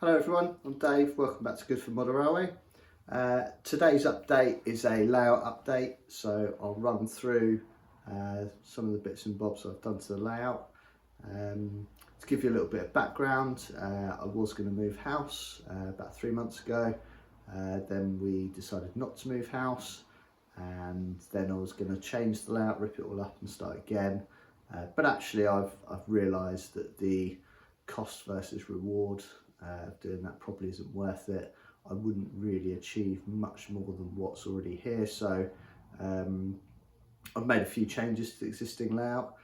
Hello everyone, I'm Dave, welcome back to Good for Model Railway. Today's update is a layout update, so I'll run through some of the bits and bobs I've done to the layout. To give you a little bit of background, I was going to move house about 3 months ago, then we decided not to move house, and then I was going to change the layout, rip it all up and start again. But actually I've realised that the cost versus reward of doing that probably isn't worth it. I wouldn't really achieve much more than what's already here, so I've made a few changes to the existing layout,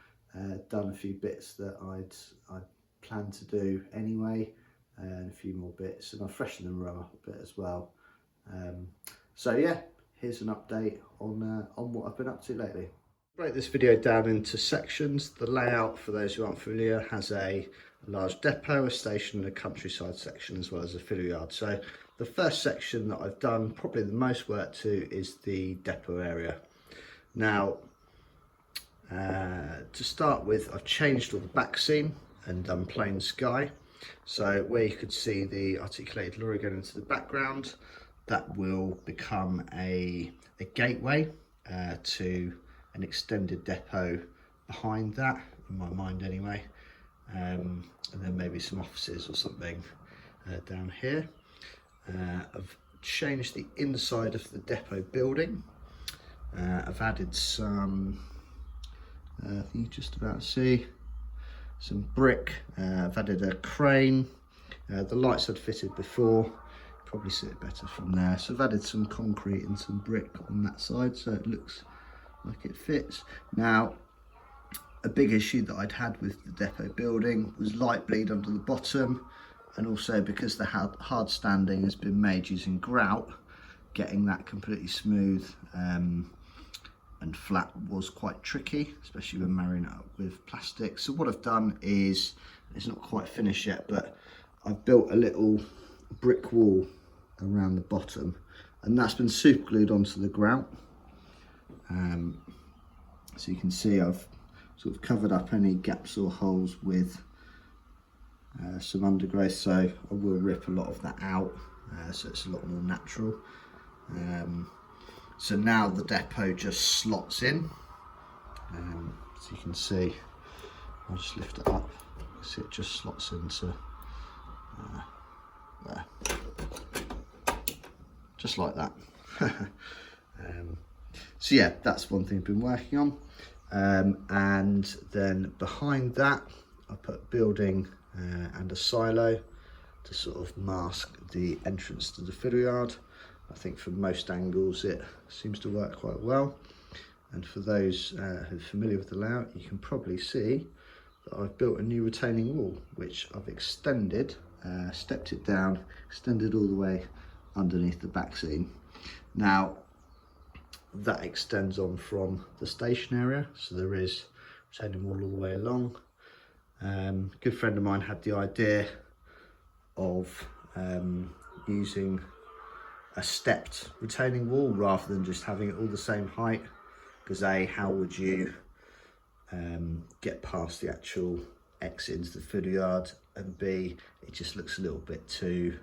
done a few bits that I'd planned to do anyway, and a few more bits, and I've freshened the room up a bit as well. So yeah, here's an update on what I've been up to lately. Break this video down into sections. The layout, for those who aren't familiar, has a large depot, a station and a countryside section, as well as a filler yard. So the first section that I've done probably the most work to is the depot area. Now to start with, I've changed all the back scene and done plain sky. So where you could see the articulated lorry going into the background, that will become a gateway to an extended depot behind that, in my mind anyway, and then maybe some offices or something down here. I've changed the inside of the depot building. I've added some, I think you just about see, some brick. I've added a crane. The lights I'd fitted before, probably see it better from there. So I've added some concrete and some brick on that side, so it looks like it fits. Now, a big issue that I'd had with the depot building was light bleed under the bottom, and also because the hard standing has been made using grout, getting that completely smooth and flat was quite tricky, especially when marrying it up with plastic. So what I've done is, it's not quite finished yet, but I've built a little brick wall around the bottom, and that's been super glued onto the grout. So you can see I've sort of covered up any gaps or holes with some undergrowth, so I will rip a lot of that out, so it's a lot more natural. So now the depot just slots in, so you can see, I'll just lift it up, see it just slots into there, just like that. So yeah, that's one thing I've been working on, and then behind that I put a building and a silo to sort of mask the entrance to the filler yard. I think from most angles it seems to work quite well, and for those who are familiar with the layout, you can probably see that I've built a new retaining wall, which I've extended, stepped it down, extended all the way underneath the back scene. Now that extends on from the station area, so there is retaining wall all the way along. A good friend of mine had the idea of using a stepped retaining wall rather than just having it all the same height, because A, how would you get past the actual exit into the filler yard, and B, it just looks a little bit too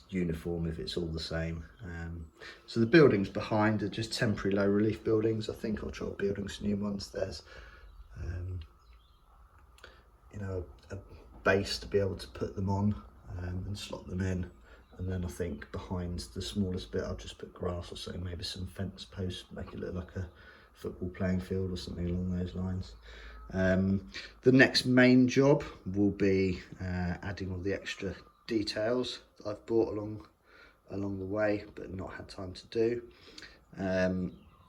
uniform if it's all the same. So the buildings behind are just temporary low relief buildings. I think I'll try building some new ones. There's you know, a base to be able to put them on and slot them in, and then I think behind the smallest bit I'll just put grass or something, maybe some fence posts, make it look like a football playing field or something along those lines. The next main job will be adding all the extra details that I've bought along the way but not had time to do.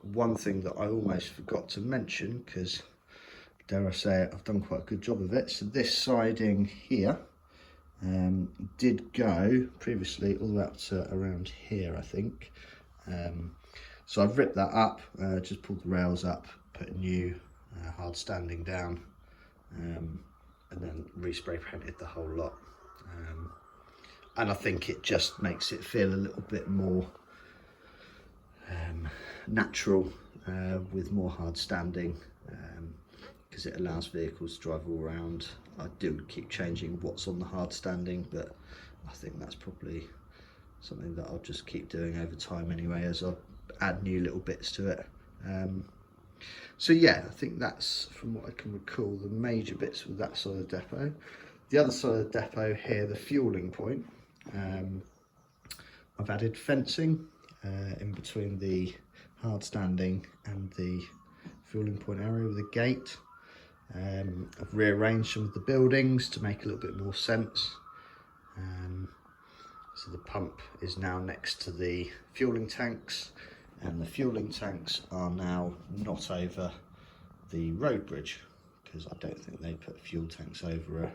One thing that I almost forgot to mention, because dare I say it, I've done quite a good job of it. So this siding here did go previously all the way up to around here, I think. So I've ripped that up, just pulled the rails up, put a new hard standing down, and then respray painted the whole lot. And I think it just makes it feel a little bit more natural, with more hard standing, because it allows vehicles to drive all around I do keep changing what's on the hard standing, but I think that's probably something that I'll just keep doing over time anyway, as I add new little bits to it. So yeah, I think that's, from what I can recall, the major bits with that side of the depot. The other side of the depot here, the fueling point, I've added fencing in between the hard standing and the fueling point area with a gate. I've rearranged some of the buildings to make a little bit more sense. So the pump is now next to the fueling tanks, and the fueling tanks are now not over the road bridge, because I don't think they put fuel tanks over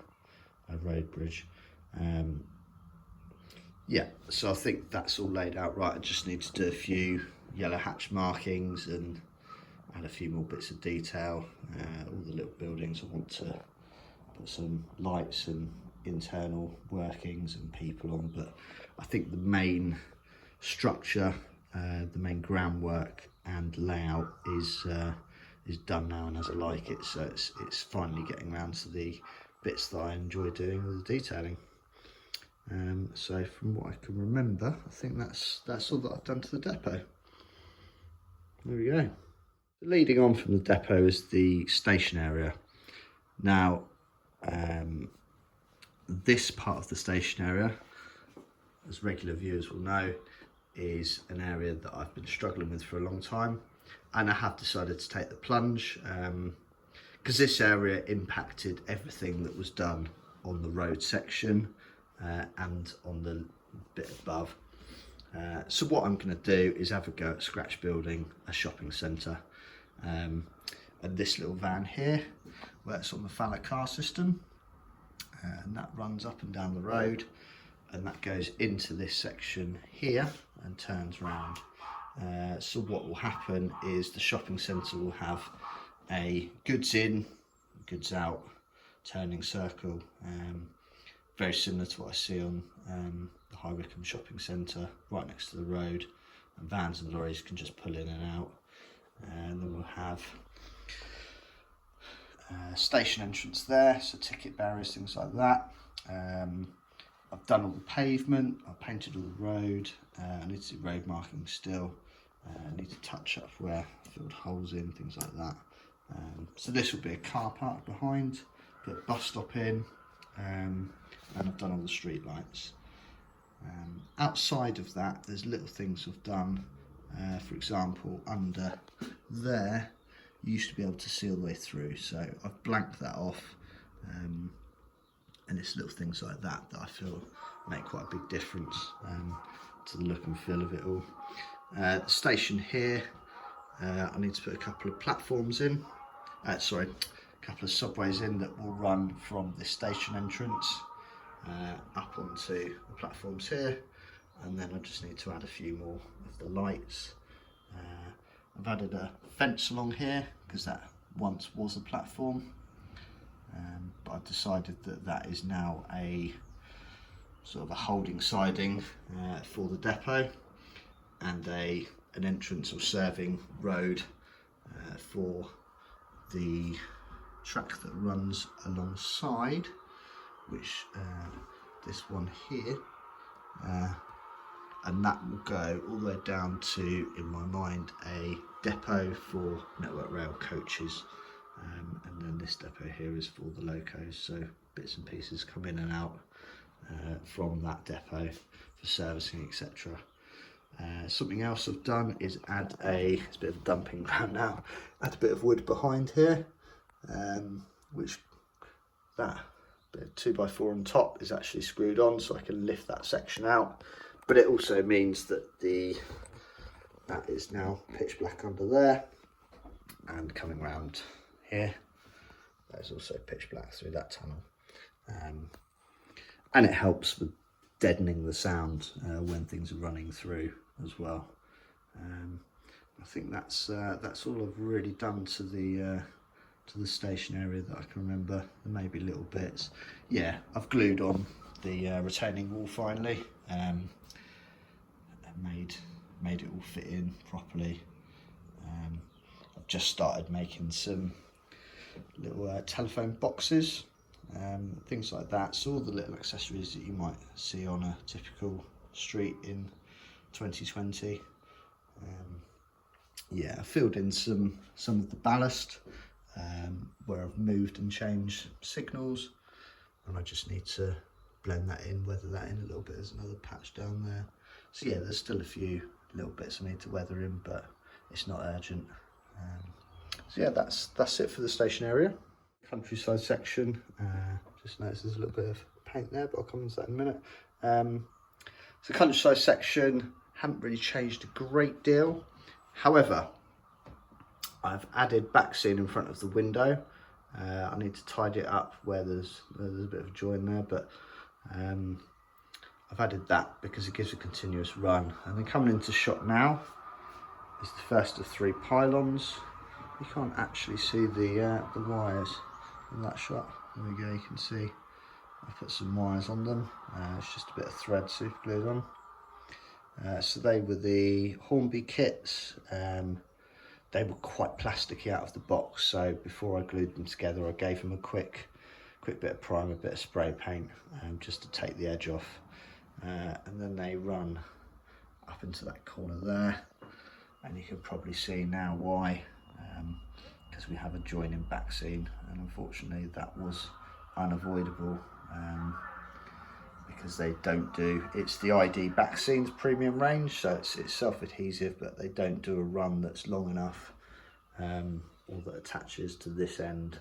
a road bridge. Yeah, so I think that's all laid out right. I just need to do a few yellow hatch markings and add a few more bits of detail. All the little buildings, I want to put some lights and internal workings and people on, but I think the main structure, the main groundwork and layout is done now and as I like it. So it's finally getting around to the bits that I enjoy doing with the detailing. So from what I can remember, I think that's all that I've done to the depot. There we go. Leading on from the depot is the station area. Now, this part of the station area, as regular viewers will know, is an area that I've been struggling with for a long time, and I have decided to take the plunge, because this area impacted everything that was done on the road section and on the bit above. So what I'm going to do is have a go at scratch building a shopping centre. And this little van here works on the Fallow car system, and that runs up and down the road, and that goes into this section here and turns round. So what will happen is the shopping centre will have a goods in, goods out turning circle, very similar to what I see on the High Wycombe shopping centre, right next to the road, and vans and lorries can just pull in and out. And then we'll have station entrance there, so ticket barriers, things like that. I've done all the pavement, I've painted all the road, I need to do road marking still, I need to touch up where I filled holes in, things like that. So this will be a car park behind, put a bus stop in, and I've done all the street lights. Outside of that, there's little things I've done. For example, under there, you used to be able to see all the way through, so I've blanked that off, and it's little things like that that I feel make quite a big difference to the look and feel of it all. The station here, I need to put a couple of platforms in, a couple of subways in that will run from this station entrance up onto the platforms here, and then I just need to add a few more of the lights. I've added a fence along here because that once was a platform, but I've decided that that is now a sort of a holding siding for the depot, and an entrance or serving road for the track that runs alongside, which this one here, and that will go all the way down to, in my mind, a depot for Network Rail coaches, and then this depot here is for the locos, so bits and pieces come in and out from that depot for servicing, etc. Something else I've done is add it's a bit of a dumping ground now, add a bit of wood behind here, which that bit of 2x4 on top is actually screwed on, so I can lift that section out. But it also means that that is now pitch black under there, and coming round here, that is also pitch black through that tunnel. And it helps with deadening the sound when things are running through as well. I think that's all I've really done to the station area that I can remember. There may be little bits. Yeah, I've glued on the retaining wall finally. Made it all fit in properly. I've just started making some little telephone boxes things like that. So all the little accessories that you might see on a typical street in 2020. Yeah, I filled in some of the ballast where I've moved and changed signals, and I just need to blend that in, weather that in a little bit. There's another patch down there. So yeah, there's still a few little bits I need to weather in, but it's not urgent. So yeah, that's it for the station area. Countryside section, just noticed there's a little bit of paint there, but I'll come into that in a minute. So countryside section, haven't really changed a great deal. However, I've added back scene in front of the window. I need to tidy it up where there's a bit of a join there, but I've added that because it gives a continuous run. And then coming into shot now is the first of 3 pylons. You can't actually see the wires in that shot. There we go, you can see I put some wires on them. It's just a bit of thread super glued on. So they were the Hornby kits. They were quite plasticky out of the box, so before I glued them together I gave them a quick bit of primer, a bit of spray paint, just to take the edge off. And then they run up into that corner there, and you can probably see now why, because we have a joining back scene, and unfortunately that was unavoidable, because they don't do, it's the ID back scenes premium range, so it's self-adhesive, but they don't do a run that's long enough, or that attaches to this end.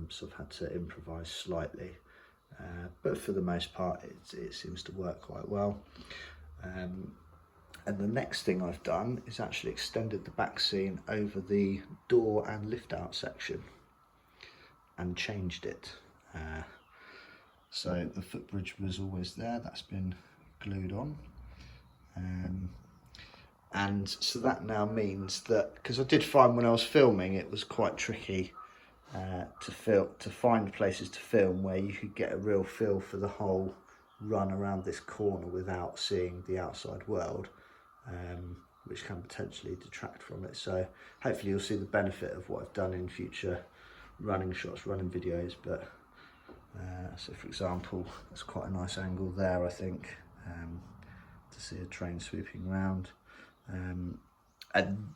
So I've had to improvise slightly, but for the most part it seems to work quite well. And the next thing I've done is actually extended the back scene over the door and lift out section and changed it. So the footbridge was always there, that's been glued on. And so that now means that, because I did find when I was filming it was quite tricky to find places to film where you could get a real feel for the whole run around this corner without seeing the outside world, which can potentially detract from it. So hopefully you'll see the benefit of what I've done in future running shots, running videos. But so for example, that's quite a nice angle there, I think, to see a train swooping round. And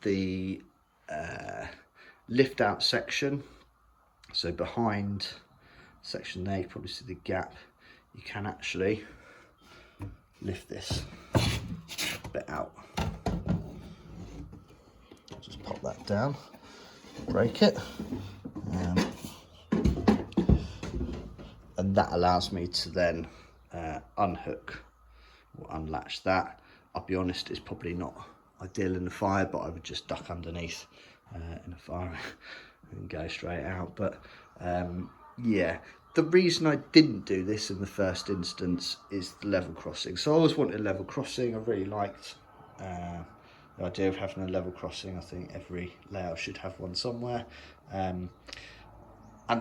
the lift out section, so behind section there, you probably see the gap. You can actually lift this bit out. I'll just pop that down, break it, and that allows me to then unhook or unlatch that. I'll be honest, it's probably not ideal in the fire, but I would just duck underneath in a fire and go straight out. But yeah, the reason I didn't do this in the first instance is the level crossing. So I always wanted a level crossing. I really liked the idea of having a level crossing. I think every layout should have one somewhere. And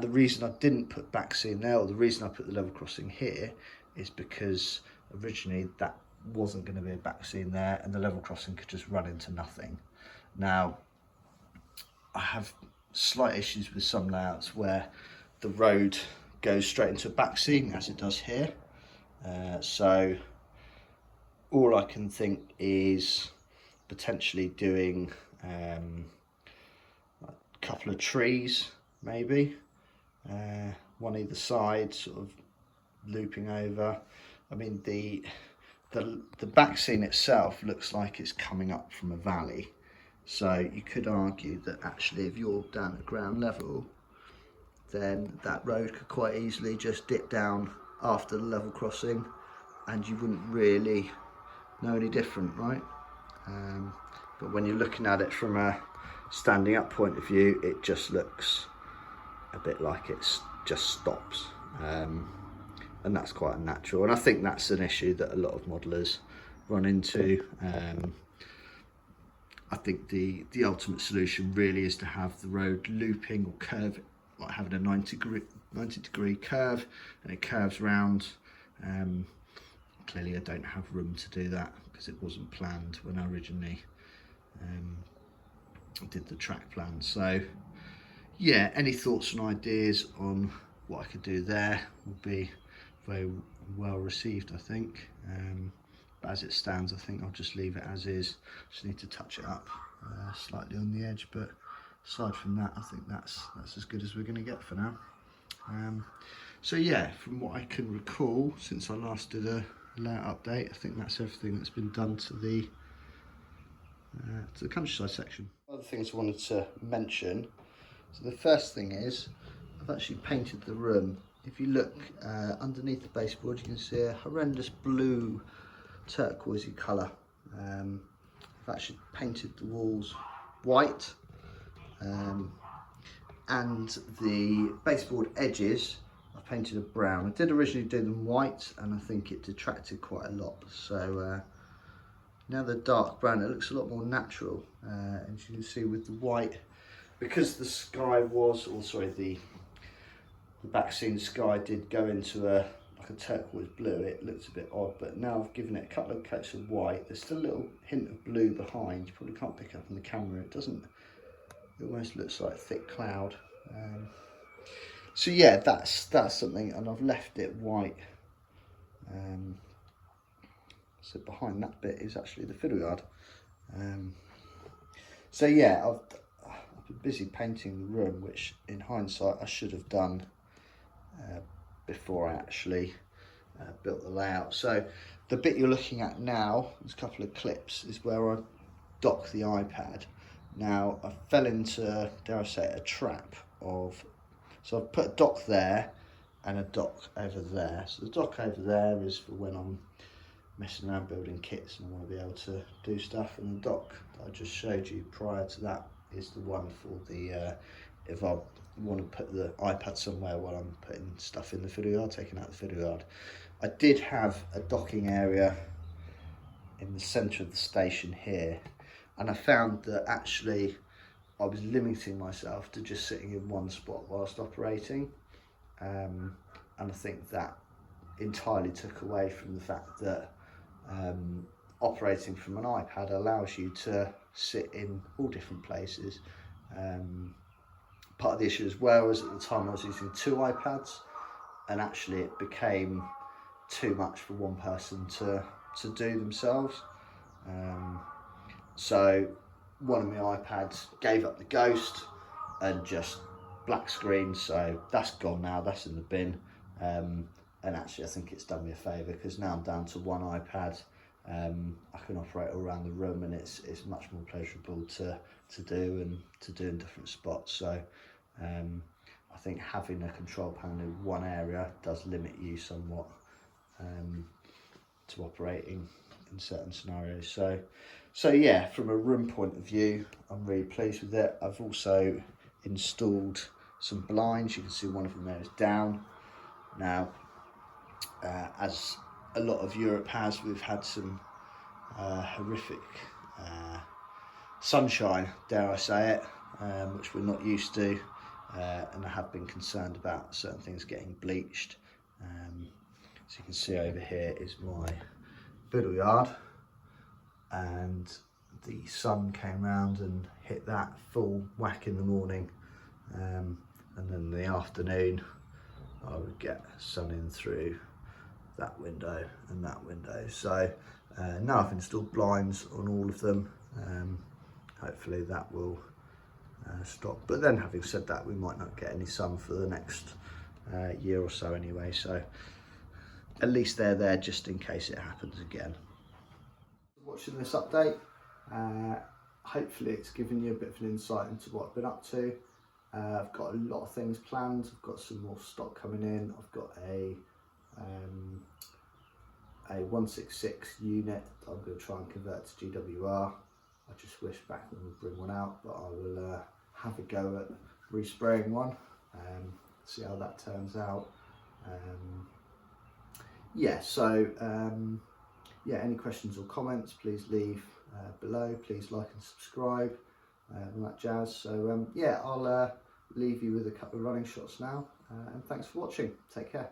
the reason I didn't put back scene there, or the reason I put the level crossing here, is because originally that wasn't going to be a back scene there, and the level crossing could just run into nothing. Now, I have slight issues with some layouts where the road goes straight into a back scene, as it does here. So all I can think is potentially doing a couple of trees, maybe, one either side, sort of looping over. I mean, the back scene itself looks like it's coming up from a valley, so you could argue that actually if you're down at ground level, then that road could quite easily just dip down after the level crossing and you wouldn't really know any different, right? But when you're looking at it from a standing up point of view, it just looks a bit like it's just stops. And that's quite unnatural, and I think that's an issue that a lot of modelers run into. I think the ultimate solution really is to have the road looping or curve, like having a 90 degree curve, and it curves round. Clearly I don't have room to do that because it wasn't planned when I originally did the track plan. So yeah, any thoughts and ideas on what I could do there will be very well received, I think. But as it stands, I think I'll just leave it as is. Just need to touch it up slightly on the edge, but aside from that, I think that's as good as we're going to get for now. So yeah, from what I can recall since I last did a layout update, I think that's everything that's been done to the countryside section. Other things I wanted to mention. So the first thing is I've actually painted the room. If you look underneath the baseboard, you can see a horrendous blue turquoisey colour. I've actually painted the walls white, and the baseboard edges I painted a brown. I did originally do them white, and I think it detracted quite a lot. So now the dark brown, it looks a lot more natural. As you can see with the white, because the sky was, or sorry, the back scene sky did go into like a turquoise blue, it looks a bit odd, but now I've given it a couple of coats of white. There's still a little hint of blue behind. You probably can't pick up on the camera. It almost looks like thick cloud. So yeah, that's something, and I've left it white. So behind that bit is actually the fiddle yard. So yeah, I've been busy painting the room, which in hindsight I should have done before I actually built the layout. So the bit you're looking at now, there's a couple of clips, is where I dock the iPad. Now I fell into, dare I say, a trap of, so I've put a dock there and a dock over there. So the dock over there is for when I'm messing around building kits and I want to be able to do stuff, and the dock that I just showed you prior to that is the one for the if I want to put the iPad somewhere while I'm putting stuff in the fiddle yard, taking out the fiddle yard. I did have a docking area in the centre of the station here, and I found that actually I was limiting myself to just sitting in one spot whilst operating, and I think that entirely took away from the fact that operating from an iPad allows you to sit in all different places. Part of the issue as well is at the time I was using 2 iPads, and actually it became too much for one person to do themselves. So one of my iPads gave up the ghost and just black screen, so that's gone now, that's in the bin. And actually I think it's done me a favour, because now I'm down to one iPad. I can operate all around the room, and it's much more pleasurable to do in different spots. So I think having a control panel in one area does limit you somewhat to operating in certain scenarios. So yeah, from a room point of view, I'm really pleased with it. I've also installed some blinds. You can see one of them there is down. Now, as a lot of Europe has, we've had some horrific sunshine, dare I say it, which we're not used to, and I have been concerned about certain things getting bleached. So you can see over here is my fiddle yard, and the sun came round and hit that full whack in the morning, and then in the afternoon I would get sun in through that window and that window. So now I've installed blinds on all of them. Hopefully that will stop, but then having said that, we might not get any sun for the next year or so anyway, so at least they're there just in case it happens again. Watching this update, hopefully it's given you a bit of an insight into what I've been up to. I've got a lot of things planned. I've got some more stock coming in. I've got a 166 unit that I'm going to try and convert to GWR. I just wish back when we bring one out, but I will have a go at respraying one, see how that turns out. Yeah, so yeah, any questions or comments, please leave below. Please like and subscribe and that jazz. So yeah, I'll leave you with a couple of running shots now, and thanks for watching. Take care.